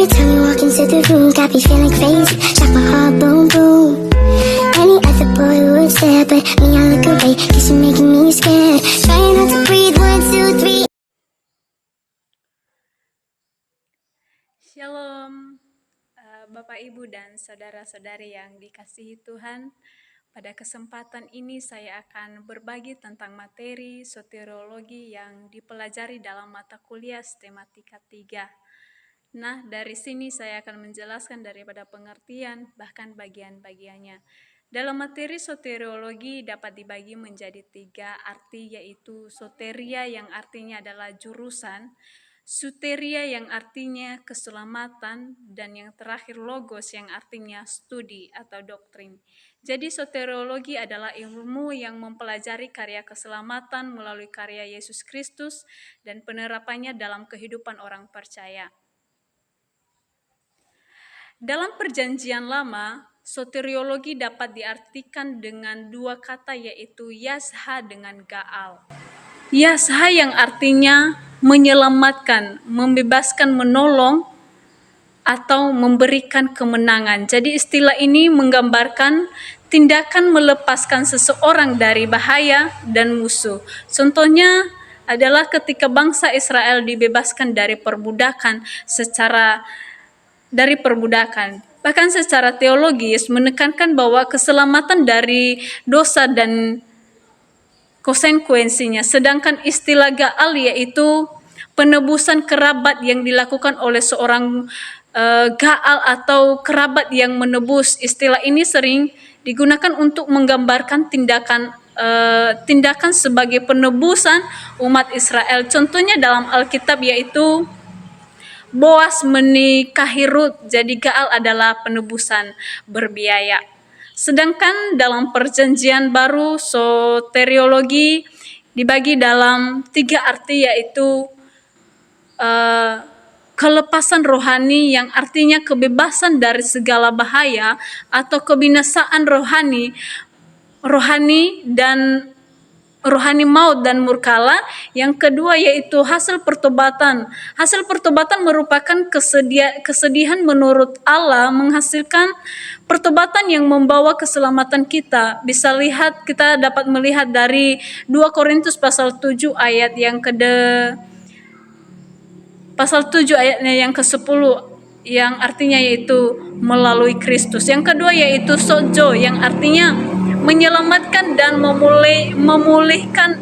Every time you walk into the room, got me feeling crazy. Shock my heart, boom, boom. Any other boy would stare, but me, I look away, cause you're making me scared. Trying not to breathe, 1, 2, 3. Shalom, Bapak, Ibu, dan saudara-saudari yang dikasihi Tuhan. Pada kesempatan ini saya akan berbagi tentang materi soteriologi yang dipelajari dalam mata kuliah Sistematika 3. Nah, dari sini saya akan menjelaskan daripada pengertian bahkan bagian-bagiannya. Dalam materi soteriologi dapat dibagi menjadi 3 arti, yaitu soteria yang artinya adalah jurusan, soteria yang artinya keselamatan, dan yang terakhir logos yang artinya studi atau doktrin. Jadi soteriologi adalah ilmu yang mempelajari karya keselamatan melalui karya Yesus Kristus dan penerapannya dalam kehidupan orang percaya. Dalam Perjanjian Lama, soteriologi dapat diartikan dengan 2 kata, yaitu yasha dengan gaal. Yasha yang artinya menyelamatkan, membebaskan, menolong, atau memberikan kemenangan. Jadi istilah ini menggambarkan tindakan melepaskan seseorang dari bahaya dan musuh. Contohnya adalah ketika bangsa Israel dibebaskan dari perbudakan. Bahkan secara teologis menekankan bahwa keselamatan dari dosa dan konsekuensinya. Sedangkan istilah gaal yaitu penebusan kerabat yang dilakukan oleh seorang gaal atau kerabat yang menebus. Istilah ini sering digunakan untuk menggambarkan tindakan sebagai penebusan umat Israel. Contohnya dalam Alkitab yaitu Boas menikahi Rut, jadi gaal adalah penebusan berbiaya. Sedangkan dalam Perjanjian Baru, soteriologi dibagi dalam 3 arti, yaitu kelepasan rohani yang artinya kebebasan dari segala bahaya atau kebinasaan rohani maut dan murkala. Yang kedua yaitu hasil pertobatan. Hasil pertobatan merupakan kesedihan menurut Allah menghasilkan pertobatan yang membawa keselamatan kita. Kita dapat melihat dari 2 Korintus pasal 7 ayatnya yang ke-10, yang artinya yaitu melalui Kristus. Yang kedua yaitu sojo yang artinya menyelamatkan dan memulihkan,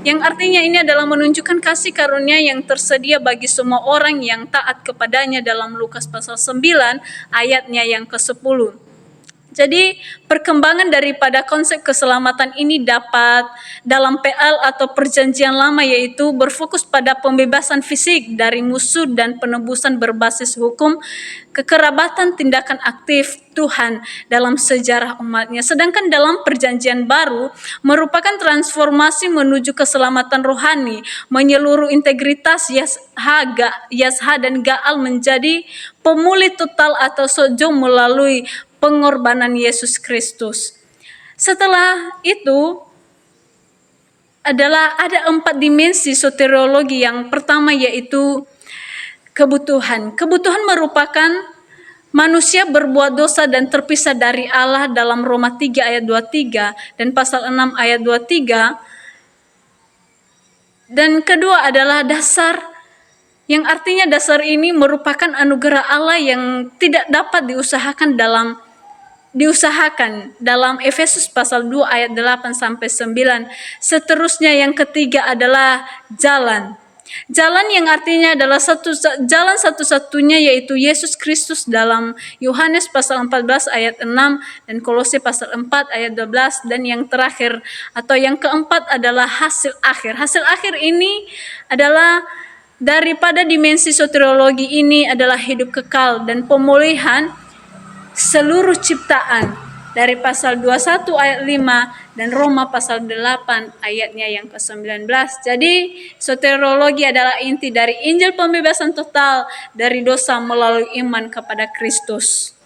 yang artinya ini adalah menunjukkan kasih karunia yang tersedia bagi semua orang yang taat kepadanya dalam Lukas pasal 9 ayatnya yang ke-10. Jadi perkembangan daripada konsep keselamatan ini dapat dalam PL atau Perjanjian Lama yaitu berfokus pada pembebasan fisik dari musuh dan penebusan berbasis hukum, kekerabatan, tindakan aktif Tuhan dalam sejarah umatnya. Sedangkan dalam Perjanjian Baru merupakan transformasi menuju keselamatan rohani, menyeluruh integritas yasha dan gaal menjadi pemulih total atau sojo melalui pengorbanan Yesus Kristus. Setelah itu ada 4 dimensi soteriologi. Yang pertama yaitu kebutuhan. Kebutuhan merupakan manusia berbuat dosa dan terpisah dari Allah dalam Roma 3 ayat 23 dan pasal 6 ayat 23. Dan kedua adalah dasar, yang artinya dasar ini merupakan anugerah Allah yang tidak dapat diusahakan dalam Efesus pasal 2 ayat 8 sampai 9. Seterusnya yang ketiga adalah jalan. Jalan yang artinya adalah jalan satu-satunya yaitu Yesus Kristus dalam Yohanes pasal 14 ayat 6 dan Kolose pasal 4 ayat 12. Dan yang terakhir atau yang keempat adalah hasil akhir. Hasil akhir ini adalah daripada dimensi soteriologi ini adalah hidup kekal dan pemulihan seluruh ciptaan dari pasal 21 ayat 5 dan Roma pasal 8 ayatnya yang ke-19. Jadi soteriologi adalah inti dari Injil pembebasan total dari dosa melalui iman kepada Kristus.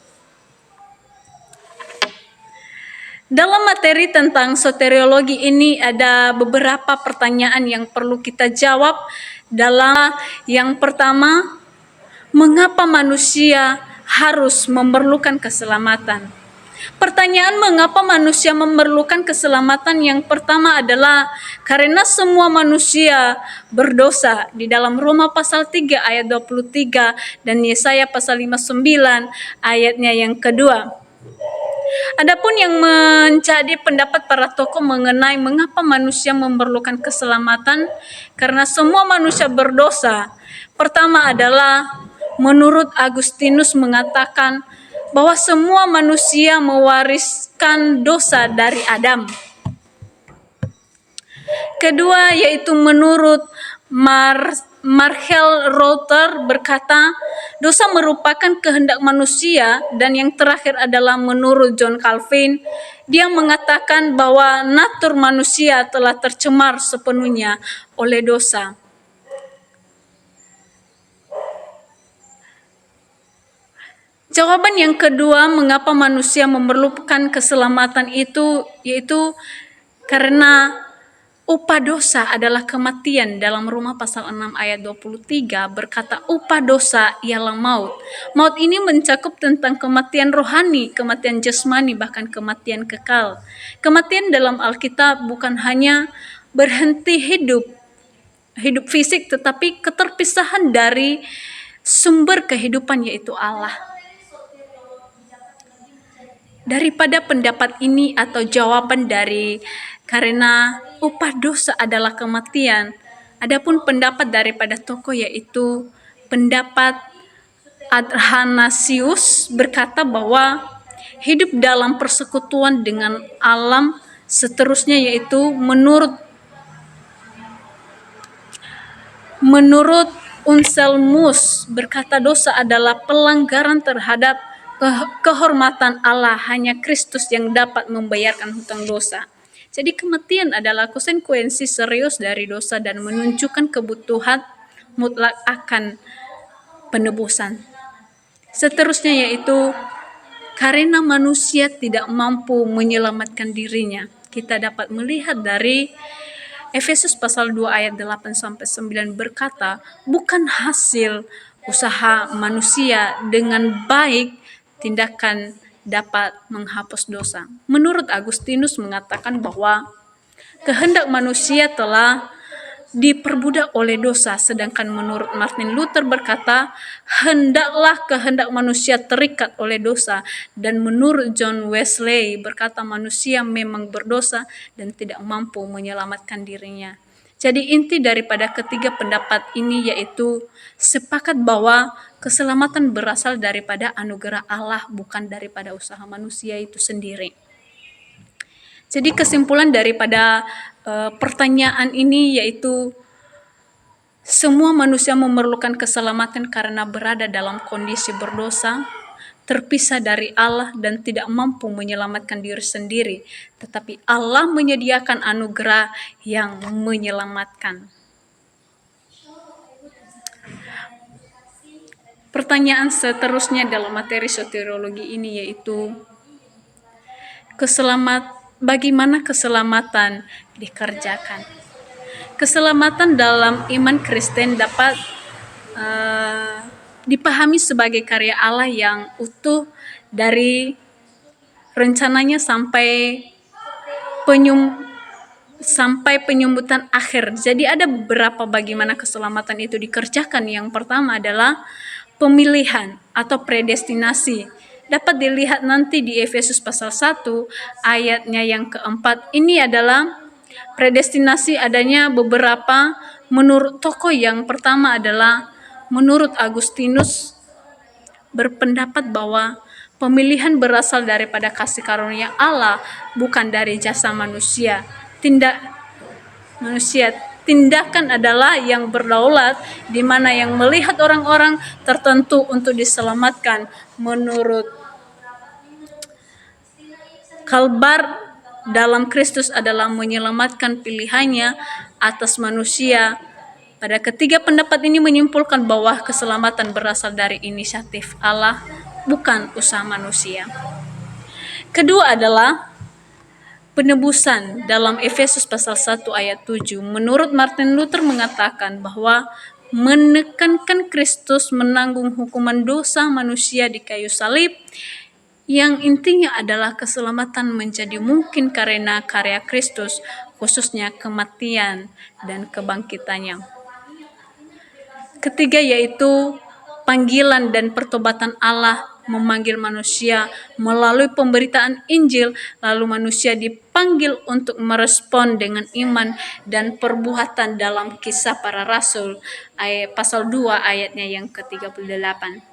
Dalam materi tentang soteriologi ini ada beberapa pertanyaan yang perlu kita jawab. Yang pertama, Mengapa manusia harus memerlukan keselamatan? Pertanyaan mengapa manusia memerlukan keselamatan yang pertama adalah karena semua manusia berdosa di dalam Roma pasal 3 ayat 23 dan Yesaya pasal 59 ayatnya yang kedua. Adapun yang menjadi pendapat para tokoh mengenai mengapa manusia memerlukan keselamatan, karena semua manusia berdosa. Pertama adalah menurut Agustinus mengatakan bahwa semua manusia mewariskan dosa dari Adam. Kedua yaitu menurut Marcel Reuter berkata, dosa merupakan kehendak manusia, dan yang terakhir adalah menurut John Calvin, dia mengatakan bahwa natur manusia telah tercemar sepenuhnya oleh dosa. Jawaban yang kedua mengapa manusia memerlukan keselamatan itu yaitu karena upah dosa adalah kematian. Dalam Roma pasal 6 ayat 23 berkata upah dosa ialah maut. Maut ini mencakup tentang kematian rohani, kematian jasmani, bahkan kematian kekal. Kematian dalam Alkitab bukan hanya berhenti hidup fisik, tetapi keterpisahan dari sumber kehidupan yaitu Allah. Daripada pendapat ini atau jawaban dari karena upah dosa adalah kematian, adapun pendapat daripada tokoh yaitu pendapat Athanasius berkata bahwa hidup dalam persekutuan dengan alam seterusnya yaitu menurut Anselmus berkata dosa adalah pelanggaran terhadap kehormatan Allah. Hanya Kristus yang dapat membayarkan hutang dosa. Jadi kematian adalah konsekuensi serius dari dosa dan menunjukkan kebutuhan mutlak akan penebusan. Seterusnya yaitu karena manusia tidak mampu menyelamatkan dirinya. Kita dapat melihat dari Efesus pasal 2 ayat 8-9 berkata, bukan hasil usaha manusia dengan baik tindakan dapat menghapus dosa. Menurut Agustinus mengatakan bahwa kehendak manusia telah diperbudak oleh dosa, sedangkan menurut Martin Luther berkata, hendaklah kehendak manusia terikat oleh dosa, dan menurut John Wesley berkata manusia memang berdosa dan tidak mampu menyelamatkan dirinya. Jadi inti daripada ketiga pendapat ini yaitu sepakat bahwa keselamatan berasal daripada anugerah Allah, bukan daripada usaha manusia itu sendiri. Jadi kesimpulan daripada pertanyaan ini yaitu semua manusia memerlukan keselamatan karena berada dalam kondisi berdosa, terpisah dari Allah dan tidak mampu menyelamatkan diri sendiri, tetapi Allah menyediakan anugerah yang menyelamatkan. Pertanyaan seterusnya dalam materi soteriologi ini yaitu bagaimana keselamatan dikerjakan? Keselamatan dalam iman Kristen dapat dipahami sebagai karya Allah yang utuh dari rencananya sampai penyumbutan akhir. Jadi ada beberapa bagaimana keselamatan itu dikerjakan. Yang pertama adalah pemilihan atau predestinasi. Dapat dilihat nanti di Efesus pasal 1 ayatnya yang keempat. Ini adalah predestinasi adanya beberapa menurut tokoh. Yang pertama adalah menurut Agustinus berpendapat bahwa pemilihan berasal daripada kasih karunia Allah, bukan dari jasa manusia. Tindakan adalah yang berdaulat, di mana yang melihat orang-orang tertentu untuk diselamatkan. Menurut Kalbar, dalam Kristus adalah menyelamatkan pilihannya atas manusia. Pada ketiga pendapat ini menyimpulkan bahwa keselamatan berasal dari inisiatif Allah, bukan usaha manusia. Kedua adalah penebusan dalam Efesus pasal 1 ayat 7. Menurut Martin Luther mengatakan bahwa menekankan Kristus menanggung hukuman dosa manusia di kayu salib, yang intinya adalah keselamatan menjadi mungkin karena karya Kristus, khususnya kematian dan kebangkitannya. Ketiga yaitu panggilan dan pertobatan Allah memanggil manusia melalui pemberitaan Injil, lalu manusia dipanggil untuk merespon dengan iman dan perbuatan dalam Kisah Para Rasul pasal 2 ayatnya yang ke-38.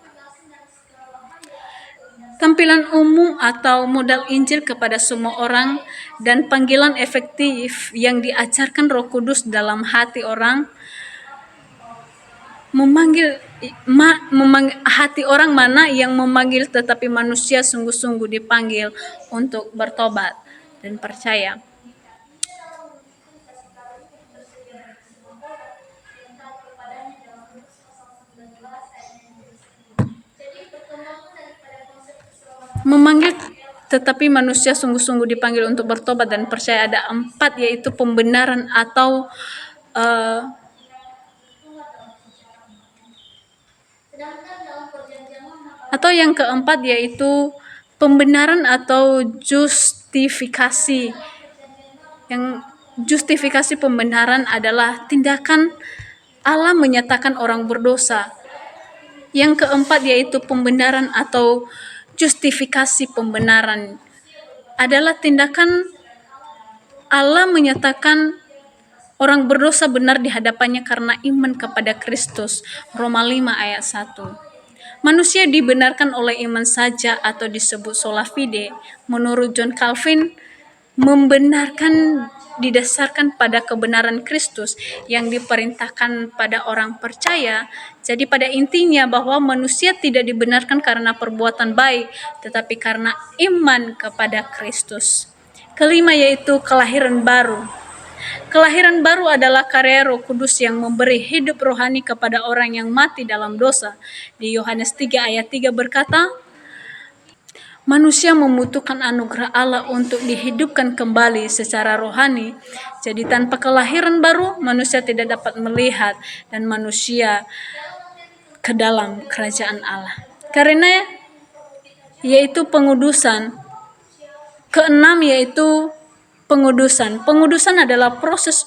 Tampilan umum atau modal Injil kepada semua orang dan panggilan efektif yang diajarkan Roh Kudus dalam hati orang hati orang mana yang memanggil, tetapi manusia sungguh-sungguh dipanggil untuk bertobat dan percaya. Memanggil tetapi manusia sungguh-sungguh dipanggil untuk bertobat dan percaya. Ada 4 yaitu pembenaran atau yang keempat yaitu pembenaran atau justifikasi. Yang justifikasi pembenaran adalah tindakan Allah menyatakan orang berdosa. Yang keempat yaitu pembenaran atau justifikasi pembenaran adalah tindakan Allah menyatakan orang berdosa benar di hadapannya karena iman kepada Kristus. Roma 5 ayat 1. Manusia dibenarkan oleh iman saja atau disebut sola fide. Menurut John Calvin, membenarkan didasarkan pada kebenaran Kristus yang diperintahkan pada orang percaya. Jadi pada intinya bahwa manusia tidak dibenarkan karena perbuatan baik, tetapi karena iman kepada Kristus. Kelima yaitu kelahiran baru. Kelahiran baru adalah karya Roh Kudus yang memberi hidup rohani kepada orang yang mati dalam dosa. Di Yohanes 3 ayat 3 berkata, manusia membutuhkan anugerah Allah untuk dihidupkan kembali secara rohani. Jadi tanpa kelahiran baru, manusia tidak dapat melihat dan manusia ke dalam kerajaan Allah. Karena yaitu pengudusan. Keenam yaitu pengudusan. Pengudusan adalah proses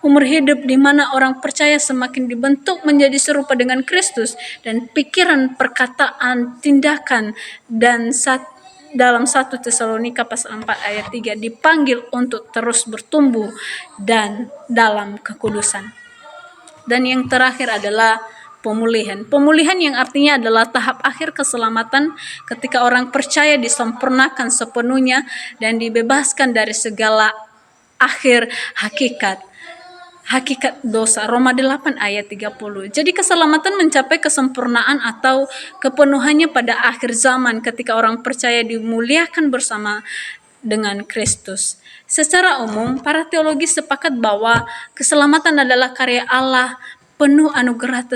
umur hidup di mana orang percaya semakin dibentuk menjadi serupa dengan Kristus, dan pikiran, perkataan, tindakan dan dalam 1 Tesalonika pasal 4 ayat 3 dipanggil untuk terus bertumbuh dan dalam kekudusan. Dan yang terakhir adalah pemulihan. Pemulihan yang artinya adalah tahap akhir keselamatan ketika orang percaya disempurnakan sepenuhnya dan dibebaskan dari segala akhir hakikat dosa. Roma 8 ayat 30. Jadi keselamatan mencapai kesempurnaan atau kepenuhannya pada akhir zaman ketika orang percaya dimuliakan bersama dengan Kristus. Secara umum, para teologi sepakat bahwa keselamatan adalah karya Allah penuh anugerah,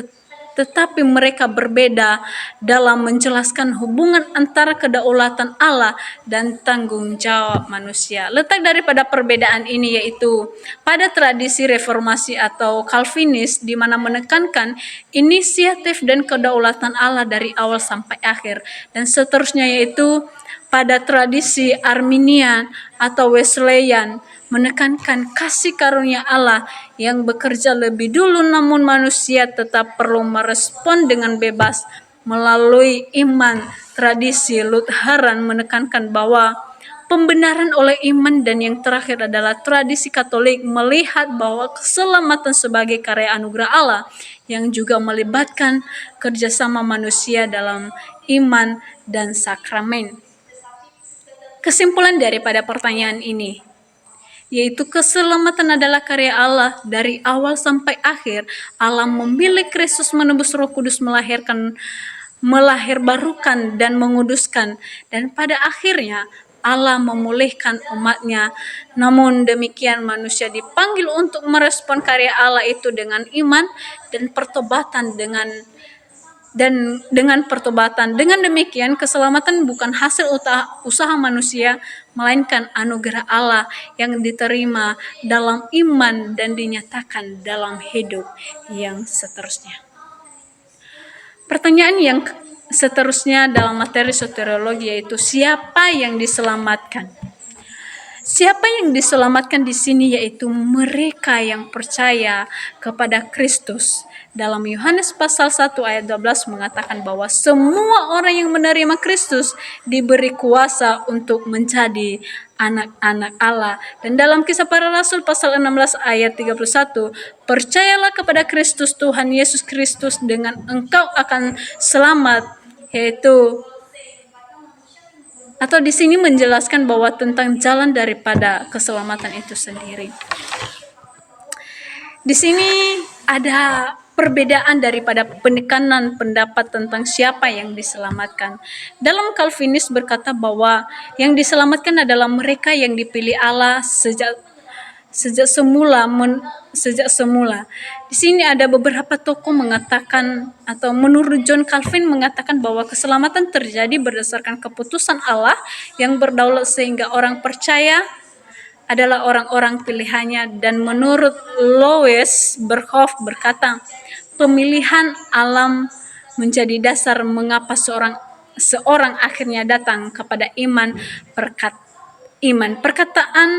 tetapi mereka berbeda dalam menjelaskan hubungan antara kedaulatan Allah dan tanggung jawab manusia. Letak daripada perbedaan ini yaitu pada tradisi reformasi atau Calvinis, di mana menekankan inisiatif dan kedaulatan Allah dari awal sampai akhir, dan seterusnya yaitu pada tradisi Arminian atau Wesleyan menekankan kasih karunia Allah yang bekerja lebih dulu, namun manusia tetap perlu merespon dengan bebas melalui iman. Tradisi Lutheran menekankan bahwa pembenaran oleh iman, dan yang terakhir adalah tradisi Katolik melihat bahwa keselamatan sebagai karya anugerah Allah yang juga melibatkan kerjasama manusia dalam iman dan sakramen. Kesimpulan daripada pertanyaan ini yaitu keselamatan adalah karya Allah dari awal sampai akhir. Allah memilih Kristus menebus, Roh Kudus melahirbarukan dan menguduskan, dan pada akhirnya Allah memulihkan umatnya. Namun demikian manusia dipanggil untuk merespon karya Allah itu dengan iman dan pertobatan dan dengan pertobatan. Dengan demikian, keselamatan bukan hasil usaha manusia, melainkan anugerah Allah yang diterima dalam iman dan dinyatakan dalam hidup yang seterusnya. Pertanyaan yang seterusnya dalam materi soteriologi yaitu siapa yang diselamatkan? Siapa yang diselamatkan di sini yaitu mereka yang percaya kepada Kristus. Dalam Yohanes pasal 1 ayat 12 mengatakan bahwa semua orang yang menerima Kristus diberi kuasa untuk menjadi anak-anak Allah. Dan dalam Kisah Para Rasul pasal 16 ayat 31, percayalah kepada Kristus Tuhan Yesus Kristus dengan engkau akan selamat, yaitu atau di sini menjelaskan bahwa tentang jalan daripada keselamatan itu sendiri. Di sini ada perbedaan daripada penekanan pendapat tentang siapa yang diselamatkan. Dalam Calvinis berkata bahwa yang diselamatkan adalah mereka yang dipilih Allah sejak semula. Di sini ada beberapa tokoh mengatakan atau menurut John Calvin mengatakan bahwa keselamatan terjadi berdasarkan keputusan Allah yang berdaulat sehingga orang percaya adalah orang-orang pilihannya, dan menurut Louis Berkhof berkata, pemilihan alam menjadi dasar mengapa seorang akhirnya datang kepada iman. Perkataan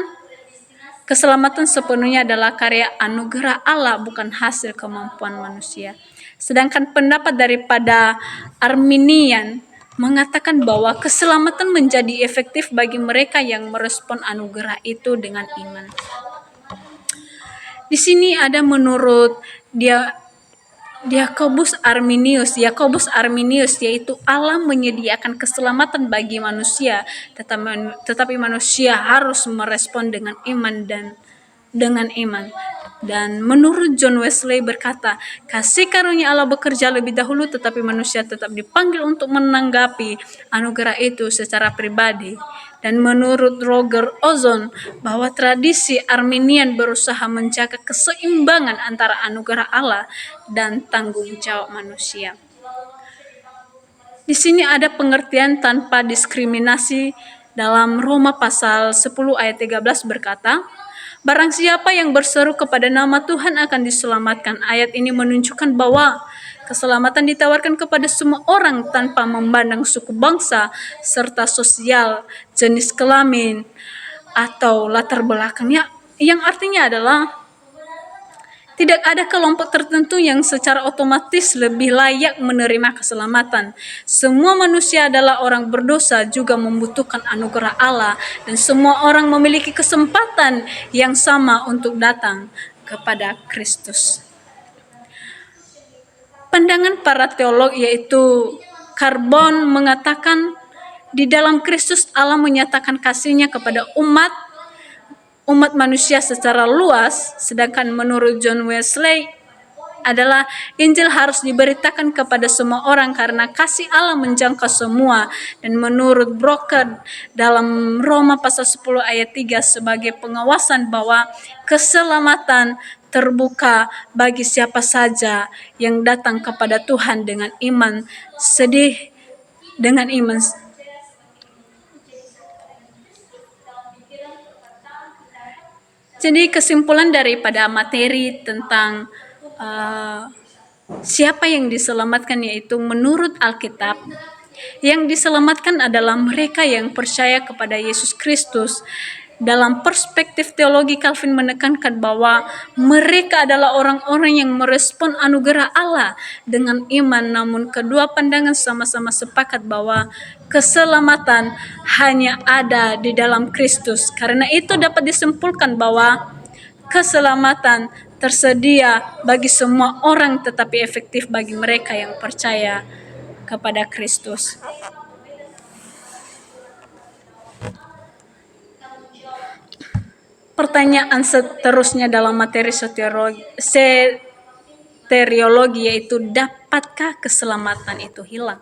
keselamatan sepenuhnya adalah karya anugerah Allah, bukan hasil kemampuan manusia. Sedangkan pendapat daripada Arminian mengatakan bahwa keselamatan menjadi efektif bagi mereka yang merespon anugerah itu dengan iman. Di sini ada menurut Yakobus Arminius, yaitu Allah menyediakan keselamatan bagi manusia, tetapi manusia harus merespon dengan iman. Dan menurut John Wesley berkata, kasih karunia Allah bekerja lebih dahulu, tetapi manusia tetap dipanggil untuk menanggapi anugerah itu secara pribadi. Dan menurut Roger Ozon, bahwa tradisi Arminian berusaha menjaga keseimbangan antara anugerah Allah dan tanggung jawab manusia. Di sini ada pengertian tanpa diskriminasi. Dalam Roma pasal 10 ayat 13 berkata, barang siapa yang berseru kepada nama Tuhan akan diselamatkan. Ayat ini menunjukkan bahwa keselamatan ditawarkan kepada semua orang tanpa memandang suku bangsa, serta sosial, jenis kelamin, atau latar belakangnya. Yang artinya adalah tidak ada kelompok tertentu yang secara otomatis lebih layak menerima keselamatan. Semua manusia adalah orang berdosa, juga membutuhkan anugerah Allah, dan semua orang memiliki kesempatan yang sama untuk datang kepada Kristus. Pandangan para teolog yaitu Carbon mengatakan di dalam Kristus Allah menyatakan kasih-Nya kepada umat manusia secara luas, sedangkan menurut John Wesley adalah Injil harus diberitakan kepada semua orang karena kasih Allah menjangkau semua. Dan menurut Brocker dalam Roma pasal 10 ayat 3 sebagai pengawasan bahwa keselamatan terbuka bagi siapa saja yang datang kepada Tuhan dengan iman. Jadi kesimpulan daripada materi tentang siapa yang diselamatkan yaitu menurut Alkitab, yang diselamatkan adalah mereka yang percaya kepada Yesus Kristus. Dalam perspektif teologi, Calvin menekankan bahwa mereka adalah orang-orang yang merespon anugerah Allah dengan iman. Namun kedua pandangan sama-sama sepakat bahwa keselamatan hanya ada di dalam Kristus. Karena itu dapat disimpulkan bahwa keselamatan tersedia bagi semua orang, tetapi efektif bagi mereka yang percaya kepada Kristus. Pertanyaan seterusnya dalam materi soteriologi yaitu dapatkah keselamatan itu hilang?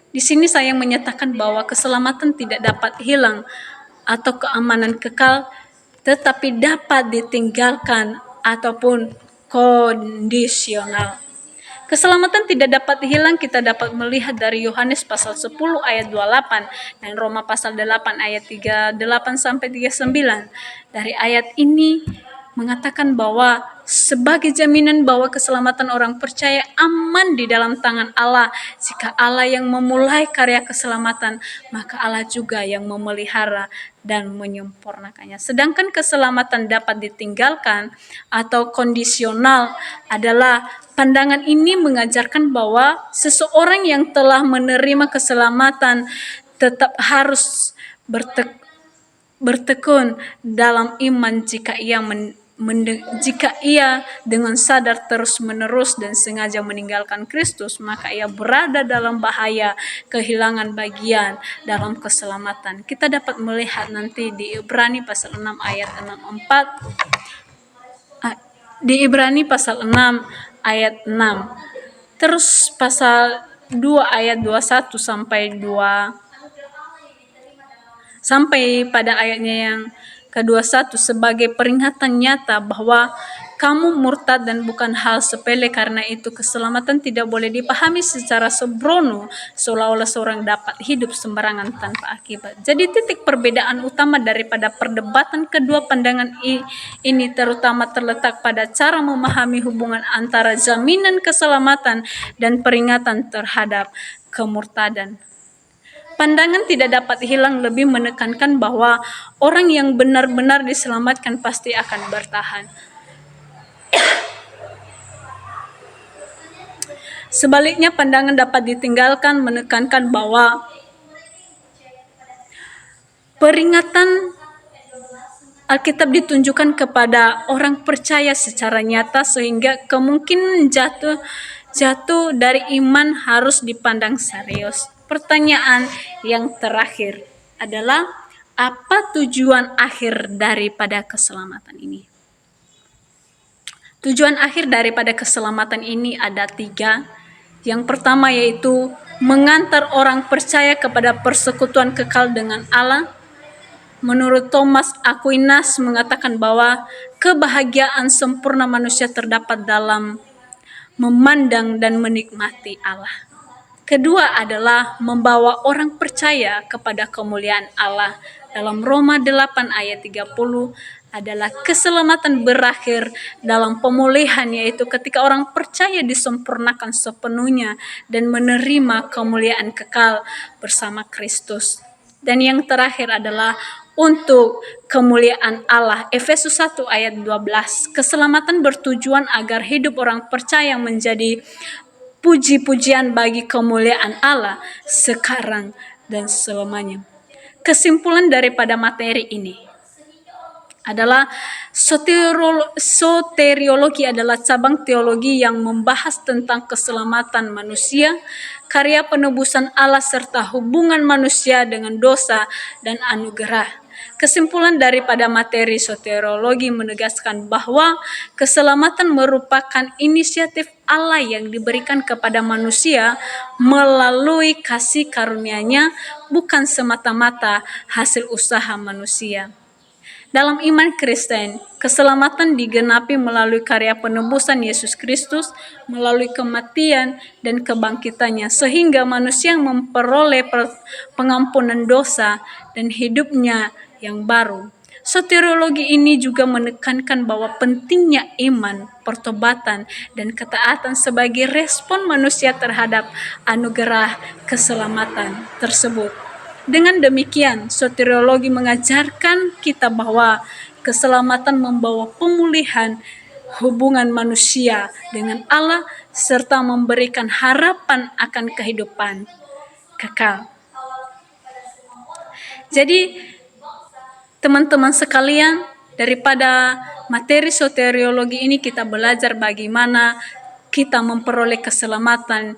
Di sini saya menyatakan bahwa keselamatan tidak dapat hilang atau keamanan kekal, tetapi dapat ditinggalkan ataupun kondisional. Keselamatan tidak dapat hilang, kita dapat melihat dari Yohanes pasal 10 ayat 28 dan Roma pasal 8 ayat 38 sampai 39. Dari ayat ini mengatakan bahwa sebagai jaminan bahwa keselamatan orang percaya aman di dalam tangan Allah. Jika Allah yang memulai karya keselamatan, maka Allah juga yang memelihara dan menyempurnakannya. Sedangkan keselamatan dapat ditinggalkan atau kondisional adalah pandangan ini mengajarkan bahwa seseorang yang telah menerima keselamatan tetap harus bertekun dalam iman jika ia dengan sadar terus-menerus dan sengaja meninggalkan Kristus, maka ia berada dalam bahaya kehilangan bagian dalam keselamatan. Kita dapat melihat nanti di Ibrani pasal 6 ayat 64, di Ibrani pasal 6 ayat 6, terus pasal 2 ayat 21 sampai pada ayatnya yang ke-21 sebagai peringatan nyata bahwa kamu murtad dan bukan hal sepele. Karena itu keselamatan tidak boleh dipahami secara sembrono seolah-olah seorang dapat hidup sembarangan tanpa akibat. Jadi titik perbedaan utama daripada perdebatan kedua pandangan ini terutama terletak pada cara memahami hubungan antara jaminan keselamatan dan peringatan terhadap kemurtadan. Pandangan tidak dapat hilang lebih menekankan bahwa orang yang benar-benar diselamatkan pasti akan bertahan. Sebaliknya, pandangan dapat ditinggalkan menekankan bahwa peringatan Alkitab ditunjukkan kepada orang percaya secara nyata sehingga kemungkinan jatuh dari iman harus dipandang serius. Pertanyaan yang terakhir adalah apa tujuan akhir daripada keselamatan ini? Tujuan akhir daripada keselamatan ini ada 3. Yang pertama yaitu mengantar orang percaya kepada persekutuan kekal dengan Allah. Menurut Thomas Aquinas mengatakan bahwa kebahagiaan sempurna manusia terdapat dalam memandang dan menikmati Allah. Kedua adalah membawa orang percaya kepada kemuliaan Allah. Dalam Roma 8 ayat 30 adalah keselamatan berakhir dalam pemulihan, yaitu ketika orang percaya disempurnakan sepenuhnya dan menerima kemuliaan kekal bersama Kristus. Dan yang terakhir adalah untuk kemuliaan Allah. Efesus 1 ayat 12. Keselamatan bertujuan agar hidup orang percaya menjadi puji-pujian bagi kemuliaan Allah sekarang dan selamanya. Kesimpulan daripada materi ini adalah soteriologi adalah cabang teologi yang membahas tentang keselamatan manusia, karya penebusan Allah serta hubungan manusia dengan dosa dan anugerah. Kesimpulan daripada materi soteriologi menegaskan bahwa keselamatan merupakan inisiatif Allah yang diberikan kepada manusia melalui kasih karunia-Nya, bukan semata-mata hasil usaha manusia. Dalam iman Kristen, keselamatan digenapi melalui karya penebusan Yesus Kristus, melalui kematian dan kebangkitannya, sehingga manusia memperoleh pengampunan dosa dan hidupnya yang baru. Soteriologi ini juga menekankan bahwa pentingnya iman, pertobatan, dan ketaatan sebagai respon manusia terhadap anugerah keselamatan tersebut. Dengan demikian, soteriologi mengajarkan kita bahwa keselamatan membawa pemulihan hubungan manusia dengan Allah serta memberikan harapan akan kehidupan kekal. Jadi, teman-teman sekalian, daripada materi soteriologi ini kita belajar bagaimana kita memperoleh keselamatan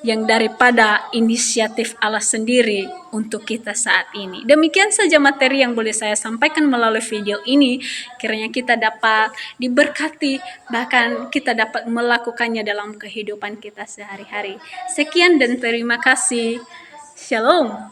yang daripada inisiatif Allah sendiri untuk kita saat ini. Demikian saja materi yang boleh saya sampaikan melalui video ini. Kiranya kita dapat diberkati, bahkan kita dapat melakukannya dalam kehidupan kita sehari-hari. Sekian dan terima kasih. Shalom.